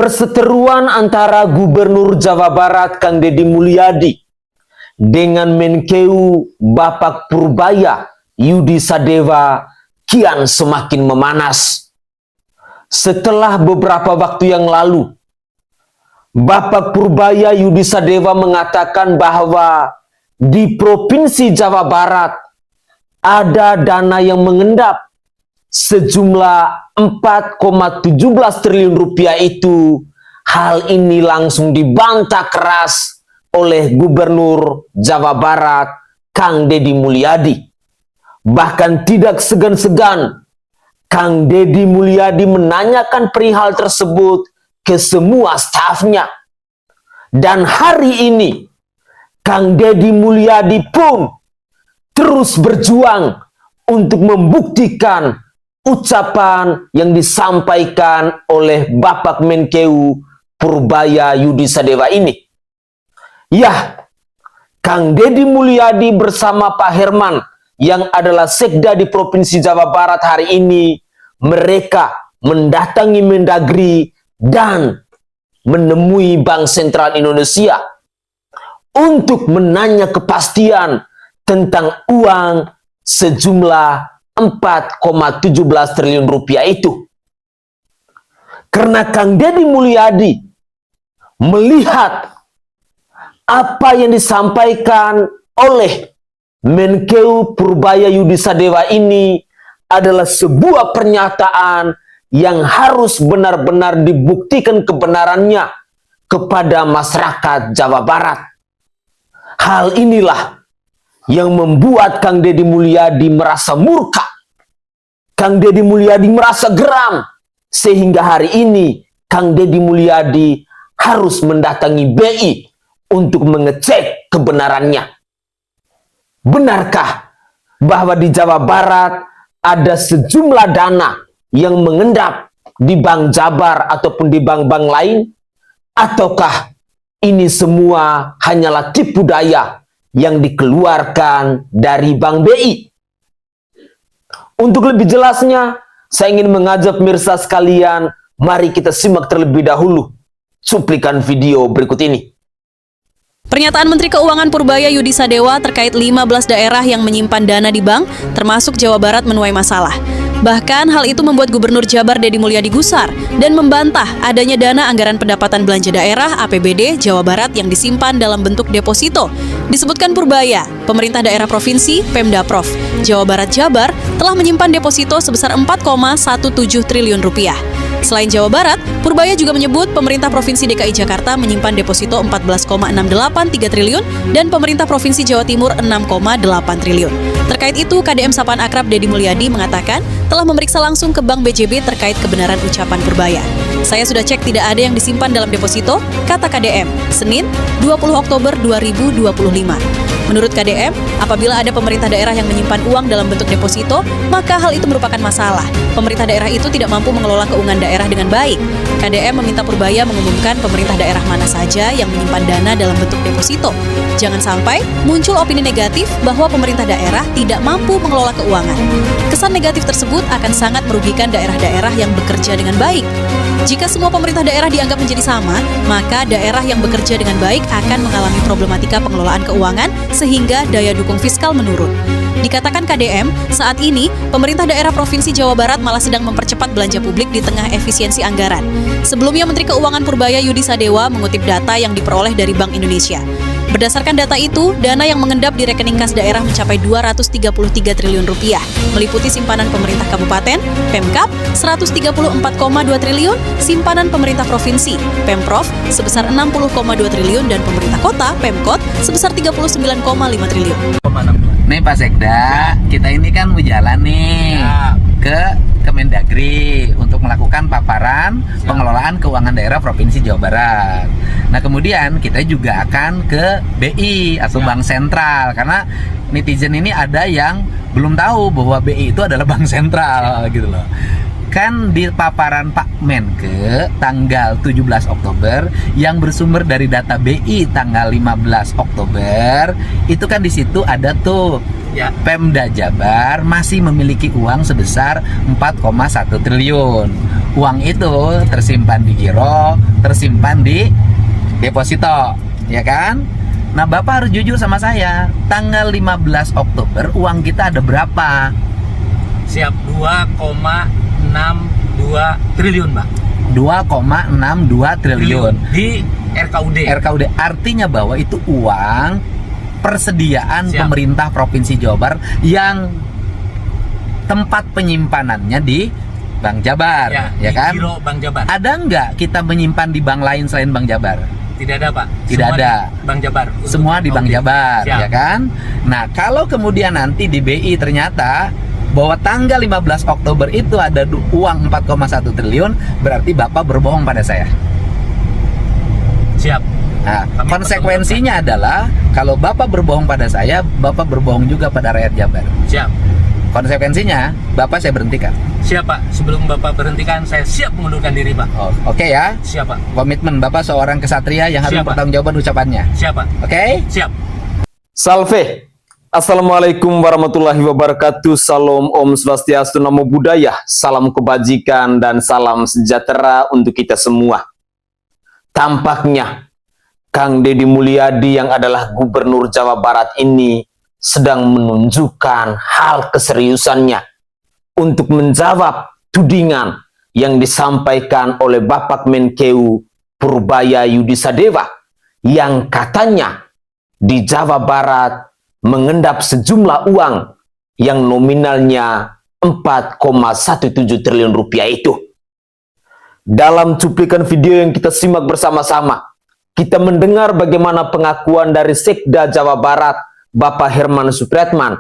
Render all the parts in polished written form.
Perseteruan antara Gubernur Jawa Barat Kang Deddy Mulyadi dengan Menkeu Bapak Purbaya Yudi Sadewa kian semakin memanas. Setelah beberapa waktu yang lalu, Bapak Purbaya Yudi Sadewa mengatakan bahwa di Provinsi Jawa Barat ada dana yang mengendap sejumlah 4,17 triliun rupiah itu. Hal ini langsung dibantah keras oleh Gubernur Jawa Barat Kang Deddy Mulyadi. Bahkan tidak segan-segan Kang Deddy Mulyadi menanyakan perihal tersebut ke semua stafnya. Dan hari ini Kang Deddy Mulyadi pun terus berjuang untuk membuktikan ucapan yang disampaikan oleh Bapak Menkeu Purbaya Yudi Sadewa ini. Ya, Kang Deddy Mulyadi bersama Pak Herman yang adalah sekda di Provinsi Jawa Barat hari ini, mereka mendatangi Mendagri dan menemui Bank Sentral Indonesia untuk menanya kepastian tentang uang sejumlah 4,17 triliun rupiah itu. Karena Kang Deddy Mulyadi melihat apa yang disampaikan oleh Menkeu Purbaya Yudi Sadewa ini adalah sebuah pernyataan yang harus benar-benar dibuktikan kebenarannya kepada masyarakat Jawa Barat. Hal inilah yang membuat Kang Deddy Mulyadi merasa murka. Kang Deddy Mulyadi merasa geram. Sehingga hari ini Kang Deddy Mulyadi harus mendatangi BI untuk mengecek kebenarannya. Benarkah bahwa di Jawa Barat ada sejumlah dana yang mengendap di Bank Jabar ataupun di bank-bank lain? Ataukah ini semua hanyalah tipu daya yang dikeluarkan dari Bank BI? Untuk lebih jelasnya, saya ingin mengajak pemirsa sekalian, mari kita simak terlebih dahulu cuplikan video berikut ini. Pernyataan Menteri Keuangan Purbaya Yudi Sadewa terkait 15 daerah yang menyimpan dana di bank, termasuk Jawa Barat, menuai masalah. Bahkan hal itu membuat Gubernur Jabar Deddy Mulyadi gusar dan membantah adanya dana anggaran pendapatan belanja daerah APBD Jawa Barat yang disimpan dalam bentuk deposito. Disebutkan Purbaya, pemerintah daerah provinsi, Pemda-Prov, Jawa Barat Jabar telah menyimpan deposito sebesar 4,17 triliun rupiah. Selain Jawa Barat, Purbaya juga menyebut pemerintah Provinsi DKI Jakarta menyimpan deposito 14,683 triliun dan pemerintah Provinsi Jawa Timur 6,8 triliun. Terkait itu, KDM Sapaan Akrab Deddy Mulyadi mengatakan telah memeriksa langsung ke Bank BJB terkait kebenaran ucapan Purbaya. Saya sudah cek tidak ada yang disimpan dalam deposito, kata KDM, Senin 20 Oktober 2025. Menurut KDM, apabila ada pemerintah daerah yang menyimpan uang dalam bentuk deposito, maka hal itu merupakan masalah. Pemerintah daerah itu tidak mampu mengelola keuangan daerah dengan baik. KDM meminta Purbaya mengumumkan pemerintah daerah mana saja yang menyimpan dana dalam bentuk deposito. Jangan sampai muncul opini negatif bahwa pemerintah daerah tidak mampu mengelola keuangan. Kesan negatif tersebut akan sangat merugikan daerah-daerah yang bekerja dengan baik. Jika semua pemerintah daerah dianggap menjadi sama, maka daerah yang bekerja dengan baik akan mengalami problematika pengelolaan keuangan sehingga daya dukung fiskal menurun. Dikatakan KDM, saat ini pemerintah daerah Provinsi Jawa Barat malah sedang mempercepat belanja publik di tengah efisiensi anggaran. Sebelumnya Menteri Keuangan Purbaya Yudi Sadewa mengutip data yang diperoleh dari Bank Indonesia. Berdasarkan data itu, dana yang mengendap di rekening kas daerah mencapai 233 triliun rupiah, meliputi simpanan pemerintah kabupaten, Pemkab, 134,2 triliun, simpanan pemerintah provinsi, Pemprov, sebesar 60,2 triliun, dan pemerintah kota, Pemkot, sebesar 39,5 triliun. Nih Pak Sekda, kita ini kan mau jalan nih ke Kemendagri untuk melakukan paparan pengelolaan keuangan daerah Provinsi Jawa Barat. Nah kemudian kita juga akan ke BI atau Bank Sentral, karena netizen ini ada yang belum tahu bahwa BI itu adalah Bank Sentral gitu loh. Kan di paparan Pak Menke tanggal 17 Oktober yang bersumber dari data BI tanggal 15 Oktober itu kan di situ ada tuh Pemda Jabar masih memiliki uang sebesar 4,1 triliun. uang itu tersimpan di giro, tersimpan di deposito, ya kan? Nah, Bapak harus jujur sama saya. Tanggal 15 Oktober uang kita ada berapa? Siap, 2,62 triliun, Pak. 2,62 triliun Di RKUD. RKUD. Artinya bahwa itu uang persediaan Siap. pemerintah Provinsi Jawa Barat yang tempat penyimpanannya di Bank Jabar, ya di kan? Giro Bank Jabar. Ada nggak kita menyimpan di bank lain selain Bank Jabar? Tidak ada, Pak. Tidak Semua ada. di Bank Jabar. Untuk Semua di Bank RKUD. Jabar, Siap. ya kan? Nah, kalau kemudian nanti di BI ternyata bahwa tanggal 15 Oktober itu ada uang 4,1 triliun, berarti Bapak berbohong pada saya. Siap. Nah, Kami konsekuensinya adalah kalau Bapak berbohong pada saya, Bapak berbohong juga pada rakyat Jabar. Siap. Konsekuensinya, Bapak saya berhentikan. Siap, Pak. Sebelum Bapak berhentikan, saya siap mengundurkan diri, Pak. Oh, oke ya. Siap, Pak. Komitmen Bapak seorang kesatria yang harus Siap, Pak. bertanggung ucapannya. Siap, Pak. Oke? Siap. Salve. Assalamualaikum warahmatullahi wabarakatuh. Salam Om Swastiastu, Namo Buddhaya. Salam kebajikan dan salam sejahtera untuk kita semua. Tampaknya Kang Deddy Mulyadi yang adalah Gubernur Jawa Barat ini sedang menunjukkan hal keseriusannya untuk menjawab tudingan yang disampaikan oleh Bapak Menkeu Purbaya Yudisadewa yang katanya di Jawa Barat mengendap sejumlah uang yang nominalnya 4,17 triliun rupiah itu. Dalam cuplikan video yang kita simak bersama-sama, kita mendengar bagaimana pengakuan dari Sekda Jawa Barat, Bapak Herman Supratman,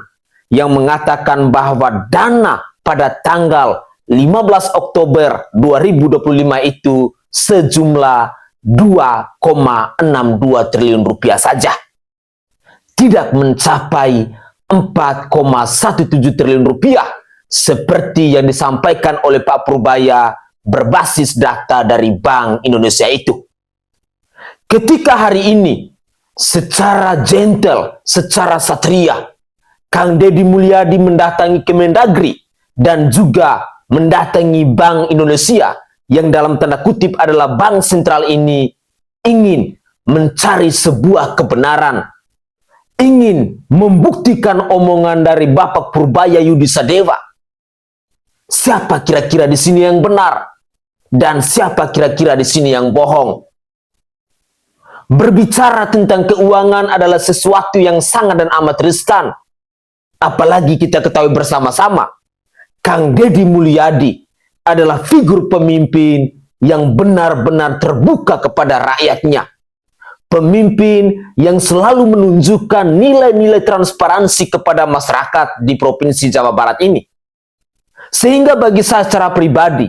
yang mengatakan bahwa dana pada tanggal 15 Oktober 2025 itu sejumlah 2,62 triliun rupiah saja. Tidak mencapai 4,17 triliun rupiah seperti yang disampaikan oleh Pak Purbaya berbasis data dari Bank Indonesia itu. Ketika hari ini secara gentle, secara satria, Kang Deddy Mulyadi mendatangi Kemendagri dan juga mendatangi Bank Indonesia yang dalam tanda kutip adalah bank sentral ini, ingin mencari sebuah kebenaran, ingin membuktikan omongan dari Bapak Purbaya Yudisadewa. Siapa kira-kira di sini yang benar dan siapa kira-kira di sini yang bohong? Berbicara tentang keuangan adalah sesuatu yang sangat dan amat riskan. Apalagi kita ketahui bersama-sama, Kang Deddy Mulyadi adalah figur pemimpin yang benar-benar terbuka kepada rakyatnya. Pemimpin yang selalu menunjukkan nilai-nilai transparansi kepada masyarakat di Provinsi Jawa Barat ini. Sehingga bagi saya secara pribadi,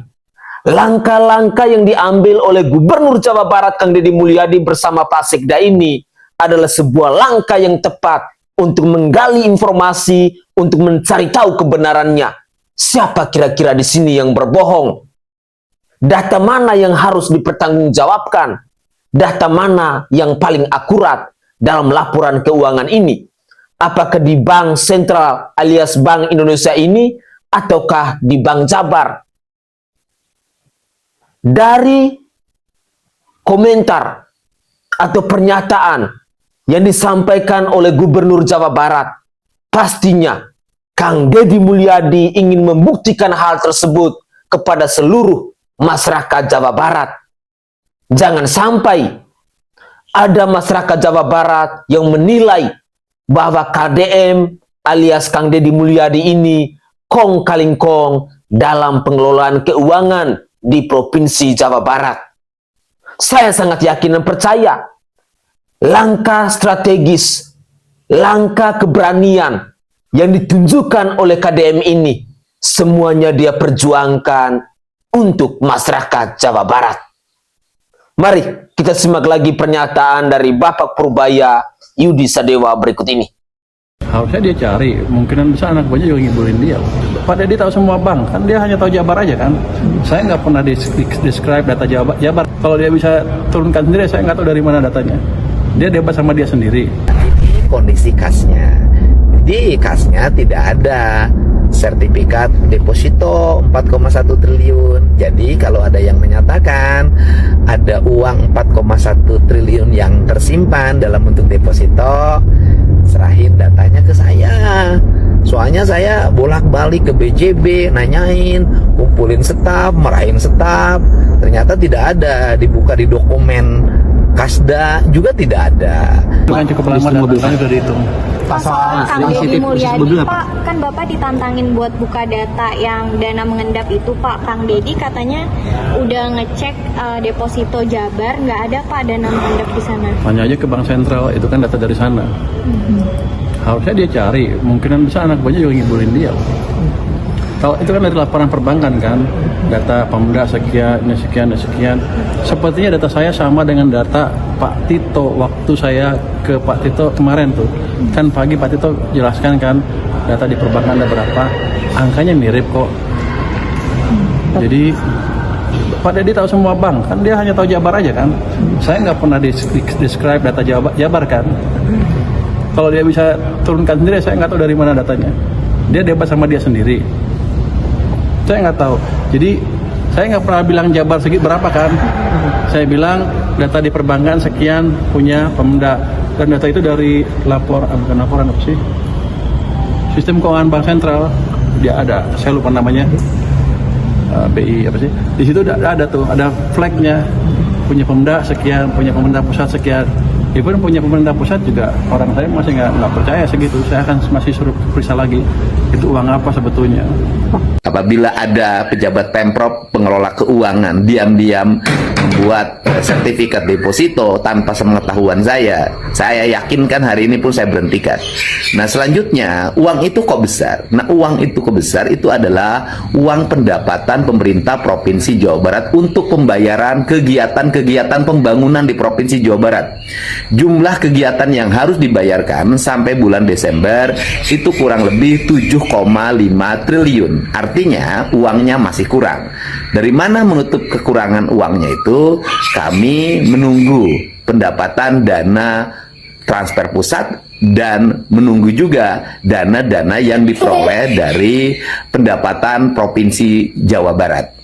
langkah-langkah yang diambil oleh Gubernur Jawa Barat Kang Deddy Mulyadi bersama Pak Sekda ini adalah sebuah langkah yang tepat untuk menggali informasi, untuk mencari tahu kebenarannya. Siapa kira-kira di sini yang berbohong? Data mana yang harus dipertanggungjawabkan? Data mana yang paling akurat dalam laporan keuangan ini? Apakah di Bank Sentral alias Bank Indonesia ini ataukah di Bank Jabar? Dari komentar atau pernyataan yang disampaikan oleh Gubernur Jawa Barat, pastinya Kang Deddy Mulyadi ingin membuktikan hal tersebut kepada seluruh masyarakat Jawa Barat. Jangan sampai ada masyarakat Jawa Barat yang menilai bahwa KDM alias Kang Deddy Mulyadi ini kong kaling kong dalam pengelolaan keuangan di Provinsi Jawa Barat. Saya sangat yakin dan percaya langkah strategis, langkah keberanian yang ditunjukkan oleh KDM ini semuanya dia perjuangkan untuk masyarakat Jawa Barat. Mari kita simak lagi pernyataan dari Bapak Purbaya Yudisadewa berikut ini. Harusnya dia cari, kemungkinan besar anak buahnya juga ngibulin dia. Pak Deddy tahu semua bank, kan dia hanya tahu Jabar aja kan. Saya nggak pernah describe data Jabar. Kalau dia bisa turunkan sendiri, saya nggak tahu dari mana datanya. Dia debat sama dia sendiri. Ini kondisi kasnya. Di kasnya tidak ada sertifikat deposito 4,1 triliun. Jadi kalau ada yang menyatakan ada uang 4,1 triliun yang tersimpan dalam bentuk deposito, serahin datanya ke saya. Soalnya saya bolak-balik ke BJB, nanyain, kumpulin staf, merahin staf. Ternyata tidak ada, dibuka di dokumen Kasda juga tidak ada. Itu kan cukup lama dan datanya sudah dihitung. Soal Kang Deddy Mulyadi, Pak, kan Bapak ditantangin buat buka data yang dana mengendap itu, Pak. Kang Deddy katanya udah ngecek deposito Jabar, nggak ada, Pak, dana mengendap di sana. Tanya aja ke Bank Sentral, itu kan data dari sana. Harusnya dia cari, mungkinan bisa anak buahnya juga ngibulin dia. Kalau itu kan dari laporan perbankan kan, data Pemda sekian, ini sekian, ini sekian. Sepertinya data saya sama dengan data Pak Tito waktu saya ke Pak Tito kemarin tuh. Kan pagi Pak Tito jelaskan kan, data di perbankan ada berapa, angkanya mirip kok. Jadi Pak Deddy tahu semua bank, kan dia hanya tahu Jabar aja kan. Saya nggak pernah describe data Jabar kan. Kalau dia bisa turunkan sendiri, saya nggak tahu dari mana datanya. Dia debat sama dia sendiri. Saya nggak tahu. Jadi saya nggak pernah bilang Jabar segi berapa kan. Saya bilang data di perbankan sekian punya Pemda, dan data itu dari bukan laporan apa sih? Sistem Keuangan Bank Sentral. Dia ada, saya lupa namanya. BI apa sih? Di situ ada tuh, ada flagnya. Punya Pemda sekian, punya pemerintah pusat sekian. Even punya pemerintah pusat juga orang saya masih nggak percaya segitu. Saya akan masih suruh periksa lagi itu uang apa sebetulnya. Apabila ada pejabat Pemprov pengelola keuangan diam-diam membuat sertifikat deposito tanpa sepengetahuan saya yakinkan hari ini pun saya berhentikan. Nah selanjutnya, uang itu kok besar? Nah uang itu kok besar? Itu adalah uang pendapatan pemerintah Provinsi Jawa Barat untuk pembayaran kegiatan-kegiatan pembangunan di Provinsi Jawa Barat. Jumlah kegiatan yang harus dibayarkan sampai bulan Desember itu kurang lebih 7,5 triliun. Artinya uangnya masih kurang. Dari mana menutup kekurangan uangnya itu? Kami menunggu pendapatan dana transfer pusat dan menunggu juga dana-dana yang diperoleh dari pendapatan Provinsi Jawa Barat.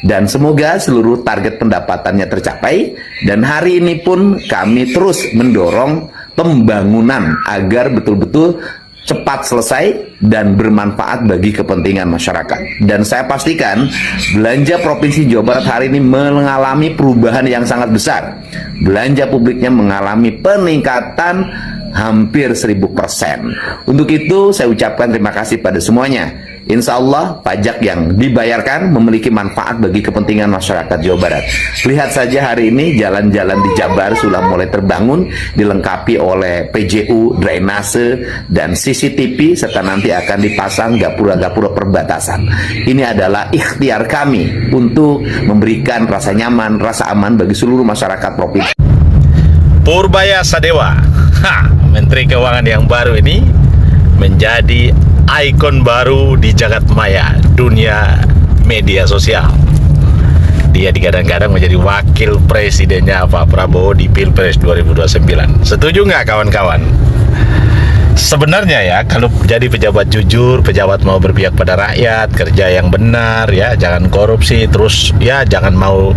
Dan semoga seluruh target pendapatannya tercapai, dan hari ini pun kami terus mendorong pembangunan agar betul-betul cepat selesai dan bermanfaat bagi kepentingan masyarakat. Dan saya pastikan belanja Provinsi Jawa Barat hari ini mengalami perubahan yang sangat besar. Belanja publiknya mengalami peningkatan hampir 1000%. Untuk itu saya ucapkan terima kasih pada semuanya. Insya Allah pajak yang dibayarkan memiliki manfaat bagi kepentingan masyarakat Jawa Barat. Lihat saja hari ini jalan-jalan di Jabar sudah mulai terbangun, dilengkapi oleh PJU, drainase, dan CCTV, serta nanti akan dipasang gapura-gapura perbatasan. Ini adalah ikhtiar kami untuk memberikan rasa nyaman, rasa aman bagi seluruh masyarakat provinsi. Purbaya Sadewa, Menteri Keuangan yang baru ini menjadi ikon baru di jagat maya dunia media sosial. Dia digadang-gadang menjadi wakil presidennya Pak Prabowo di Pilpres 2029. Setuju nggak kawan-kawan? Sebenarnya ya, kalau jadi pejabat jujur, pejabat mau berpihak pada rakyat, kerja yang benar ya, jangan korupsi, terus ya jangan mau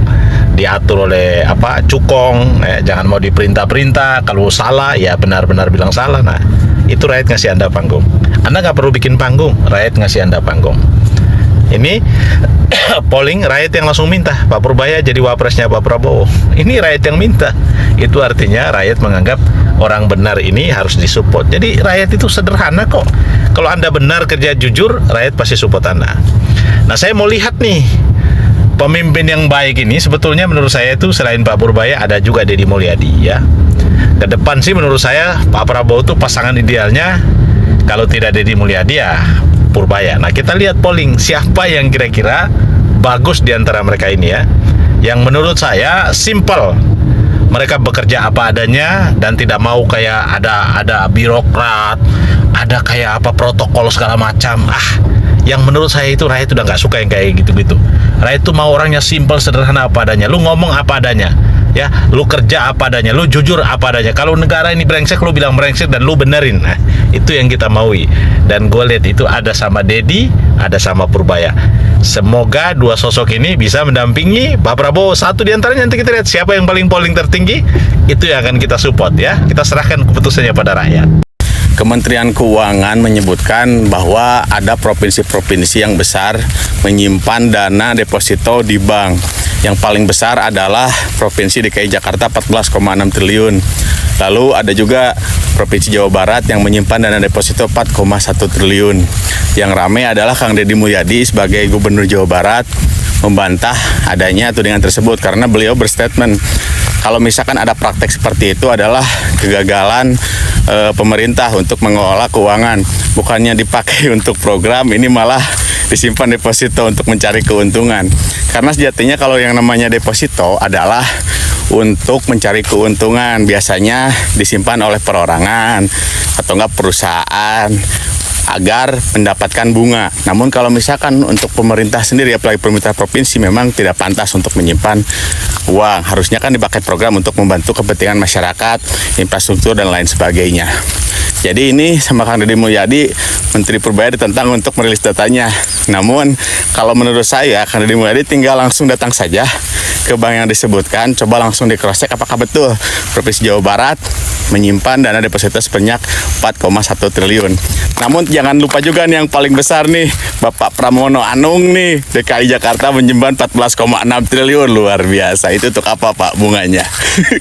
diatur oleh cukong, jangan mau diperintah-perintah, kalau salah ya benar-benar bilang salah. Nah, itu rakyat ngasih Anda panggung. Anda nggak perlu bikin panggung, rakyat ngasih Anda panggung. Ini polling rakyat yang langsung minta Pak Purbaya jadi wapresnya Pak Prabowo. Ini rakyat yang minta. Itu artinya rakyat menganggap orang benar ini harus disupport. Jadi rakyat itu sederhana kok. Kalau Anda benar, kerja jujur, rakyat pasti support Anda. Nah, saya mau lihat nih, pemimpin yang baik ini sebetulnya menurut saya itu selain Pak Purbaya ada juga Deddy Mulyadi ya. Ke depan sih menurut saya Pak Prabowo itu pasangan idealnya kalau tidak Deddy Mulyadi ya Purbaya. Nah, kita lihat polling siapa yang kira-kira bagus di antara mereka ini ya. Yang menurut saya simple. Mereka bekerja apa adanya dan tidak mau kayak ada birokrat, ada kayak protokol segala macam. Yang menurut saya itu rakyat udah nggak suka yang kayak gitu-gitu. Rakyat itu mau orangnya simple, sederhana apa adanya. Lu ngomong apa adanya. Ya, lu kerja apa adanya, lu jujur apa adanya. Kalau negara ini brengsek, lu bilang brengsek dan lu benerin. Nah, itu yang kita maui. Dan gue lihat itu ada sama Dedi, ada sama Purbaya. Semoga dua sosok ini bisa mendampingi Pak Prabowo. Satu di antaranya nanti kita lihat siapa yang paling polling tertinggi, itu yang akan kita support ya. Kita serahkan keputusannya pada rakyat. Kementerian Keuangan menyebutkan bahwa ada provinsi-provinsi yang besar menyimpan dana deposito di bank. Yang paling besar adalah Provinsi DKI Jakarta 14,6 triliun. Lalu ada juga Provinsi Jawa Barat yang menyimpan dana deposito 4,1 triliun. Yang ramai adalah Kang Deddy Mulyadi sebagai Gubernur Jawa Barat membantah adanya tudingan tersebut karena beliau berstatement kalau misalkan ada praktek seperti itu adalah kegagalan pemerintah untuk mengelola keuangan, bukannya dipakai untuk program, ini malah disimpan deposito untuk mencari keuntungan. Karena sejatinya kalau yang namanya deposito adalah untuk mencari keuntungan, biasanya disimpan oleh perorangan atau enggak perusahaan agar mendapatkan bunga. Namun kalau misalkan untuk pemerintah sendiri, apalagi pemerintah provinsi, memang tidak pantas untuk menyimpan uang. Harusnya kan dipakai program untuk membantu kepentingan masyarakat, infrastruktur dan lain sebagainya. Jadi ini sama Kang Deddy Mulyadi, Menteri Purbaya ditentang untuk merilis datanya. Namun kalau menurut saya, Kang Deddy Mulyadi tinggal langsung datang saja ke bank yang disebutkan, coba langsung di cross check apakah betul Provinsi Jawa Barat menyimpan dana deposito sebanyak 4,1 triliun. Namun jangan lupa juga nih yang paling besar nih, Bapak Pramono Anung nih, DKI Jakarta menyimpan 14,6 triliun, luar biasa. Itu untuk apa Pak bunganya?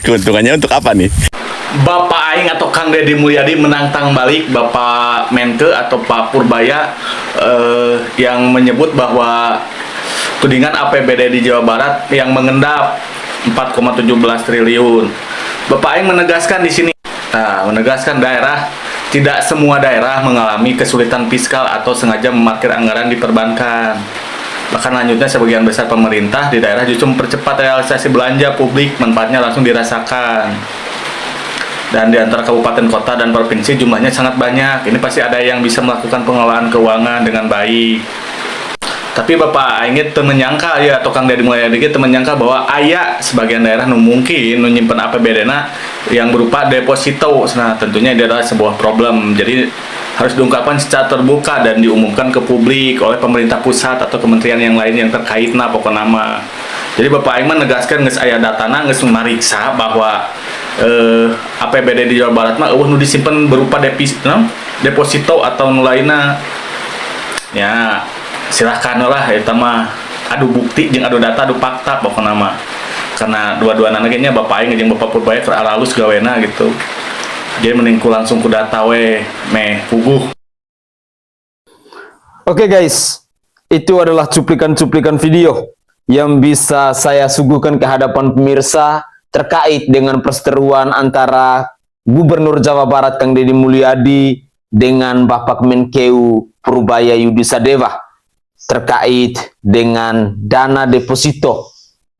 Keuntungannya untuk apa nih? Bapak Aing atau Kang Deddy Mulyadi menantang balik Bapak Menke atau Pak Purbaya yang menyebut bahwa tudingan APBD di Jawa Barat yang mengendap 4,17 triliun. Bapak Aing menegaskan di sini, menegaskan tidak semua daerah mengalami kesulitan fiskal atau sengaja memarkir anggaran diperbankan. Bahkan lanjutnya sebagian besar pemerintah di daerah justru mempercepat realisasi belanja publik, manfaatnya langsung dirasakan. Dan di antara kabupaten kota dan provinsi jumlahnya sangat banyak. Ini pasti ada yang bisa melakukan pengelolaan keuangan dengan baik. Tapi Bapak Aing itu menyangka ya, atau Kang Deddy Mulyadi itu menyangka bahwa aya sebagian daerah mungkin menyimpan APBD-na yang berupa deposito. Nah, tentunya ini adalah sebuah problem. Jadi harus diungkapkan secara terbuka dan diumumkan ke publik oleh pemerintah pusat atau kementerian yang lain yang terkait pokok nama. Jadi Bapak Aing menegaskan geus aya datana, geus mariksa bahwa APBD di Jawa Barat nu disimpan berupa deposito atau nu lainna. Ya, silahkan lah eta mah adu bukti jeung adu data adu fakta pokokna mah. Karena dua-duana nya Bapak Aing jeung Bapak Purbaya keur alus gawena gitu. Jadi mending langsung ku data we meh puguh. Oke guys, itu adalah cuplikan-cuplikan video yang bisa saya suguhkan ke hadapan pemirsa terkait dengan perseteruan antara Gubernur Jawa Barat Kang Deddy Mulyadi dengan Bapak Menkeu Purbaya Yudi Sadewa terkait dengan dana deposito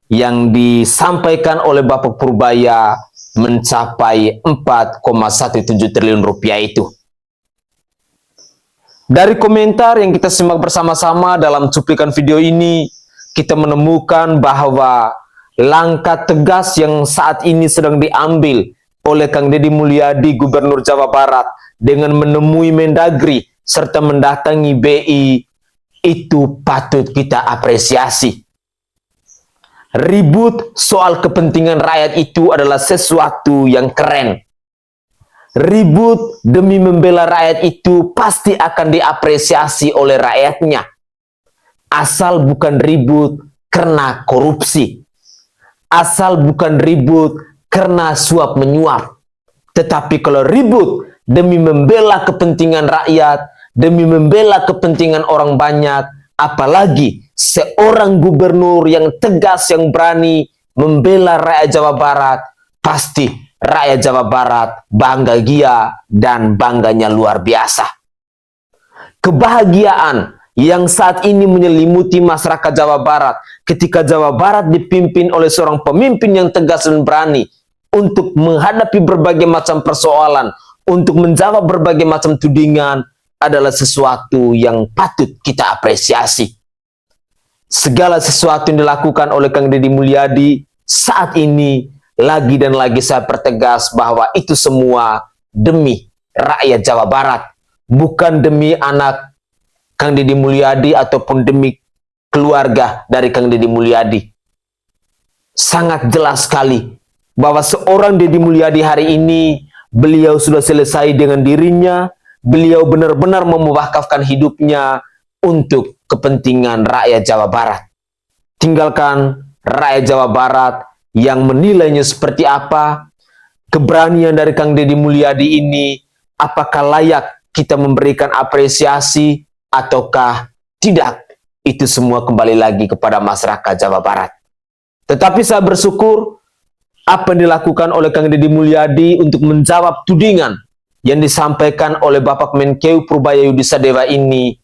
yang disampaikan oleh Bapak Purbaya mencapai 4,17 triliun rupiah itu. Dari komentar yang kita simak bersama-sama dalam cuplikan video ini, kita menemukan bahwa langkah tegas yang saat ini sedang diambil oleh Kang Deddy Mulyadi, Gubernur Jawa Barat, dengan menemui Mendagri serta mendatangi BI, itu patut kita apresiasi. Ribut soal kepentingan rakyat itu adalah sesuatu yang keren. Ribut demi membela rakyat itu pasti akan diapresiasi oleh rakyatnya. Asal bukan ribut karena korupsi. Asal bukan ribut karena suap menyuap. Tetapi kalau ribut demi membela kepentingan rakyat, demi membela kepentingan orang banyak, apalagi seorang gubernur yang tegas, yang berani membela rakyat Jawa Barat, pasti rakyat Jawa Barat bangga gia dan bangganya luar biasa. Kebahagiaan yang saat ini menyelimuti masyarakat Jawa Barat ketika Jawa Barat dipimpin oleh seorang pemimpin yang tegas dan berani untuk menghadapi berbagai macam persoalan, untuk menjawab berbagai macam tudingan, adalah sesuatu yang patut kita apresiasi. Segala sesuatu yang dilakukan oleh Kang Deddy Mulyadi saat ini lagi dan lagi saya pertegas bahwa itu semua demi rakyat Jawa Barat, bukan demi anak Kang Deddy Mulyadi ataupun demi keluarga dari Kang Deddy Mulyadi. Sangat jelas sekali bahwa seorang Deddy Mulyadi hari ini, beliau sudah selesai dengan dirinya, beliau benar-benar memwakafkan hidupnya untuk kepentingan rakyat Jawa Barat. Tinggalkan rakyat Jawa Barat yang menilainya seperti apa, keberanian dari Kang Deddy Mulyadi ini, apakah layak kita memberikan apresiasi ataukah tidak. Itu semua kembali lagi kepada masyarakat Jawa Barat. Tetapi saya bersyukur apa yang dilakukan oleh Kang Deddy Mulyadi untuk menjawab tudingan yang disampaikan oleh Bapak Menkeu Purbaya Yudisadewa ini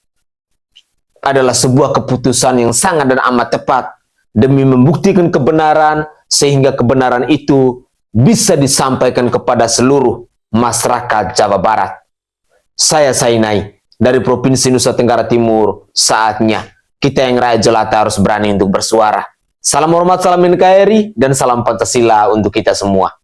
adalah sebuah keputusan yang sangat dan amat tepat demi membuktikan kebenaran, sehingga kebenaran itu bisa disampaikan kepada seluruh masyarakat Jawa Barat. Saya Sainai dari Provinsi Nusa Tenggara Timur, saatnya kita yang rakyat jelata harus berani untuk bersuara. Salam hormat, salam NKRI, dan salam Pancasila untuk kita semua.